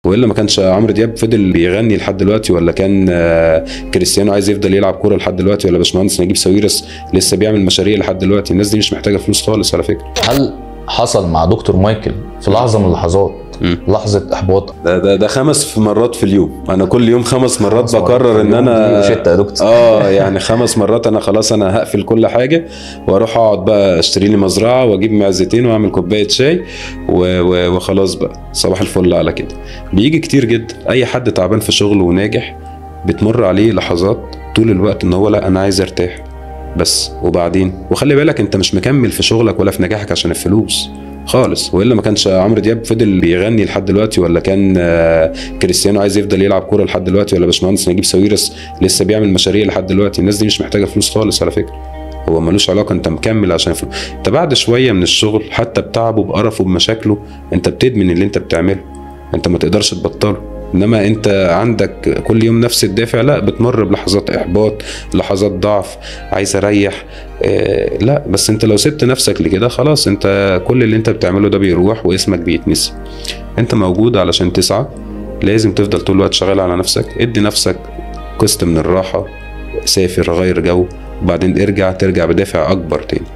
والا ما كانش عمرو دياب فضل بيغني لحد دلوقتي، ولا كان كريستيانو عايز يفضل يلعب كوره لحد دلوقتي، ولا باشمهندس نجيب ساويرس لسه بيعمل مشاريع لحد دلوقتي. الناس دي مش محتاجه فلوس خالص على فكره. هل حصل مع دكتور مايكل في لحظه من اللحظات لحظه احباط؟ ده 5 مرات في اليوم. انا كل يوم 5 مرات بقرر ان انا شتا يا دكتور. يعني 5 مرات انا خلاص انا هقفل كل حاجه واروح اقعد بقى اشتري لي مزرعه واجيب معزتين واعمل كوبايه شاي وخلاص بقى صباح الفل على كده. بيجي كتير جدا اي حد تعبان في شغله وناجح بتمر عليه لحظات طول الوقت ان هو لا انا عايز ارتاح بس. وبعدين وخلي بالك انت مش مكمل في شغلك ولا في نجاحك عشان الفلوس خالص، والا ما كانش عمرو دياب فضل بيغني لحد دلوقتي، ولا كان كريستيانو عايز يفضل يلعب كوره لحد دلوقتي، ولا باشمهندس نجيب ساويرس لسه بيعمل مشاريع لحد دلوقتي. الناس دي مش محتاجه فلوس خالص على فكره. هو ملوش علاقه انت مكمل عشان فلوس. انت بعد شويه من الشغل حتى بتعبه بقرفه بمشاكله انت بتدمن اللي انت بتعمله، انت ما تقدرش تبطله. انما انت عندك كل يوم نفس الدافع، لا بتمر بلحظات احباط، لحظات ضعف، عايز اريح. لا بس انت لو سبت نفسك لكده خلاص انت كل اللي انت بتعمله ده بيروح واسمك بيتنسي. انت موجود علشان تسعى، لازم تفضل طول الوقت شغال على نفسك. ادي نفسك قسط من الراحة، سافر غير جو، وبعدين ترجع بدافع اكبر تاني.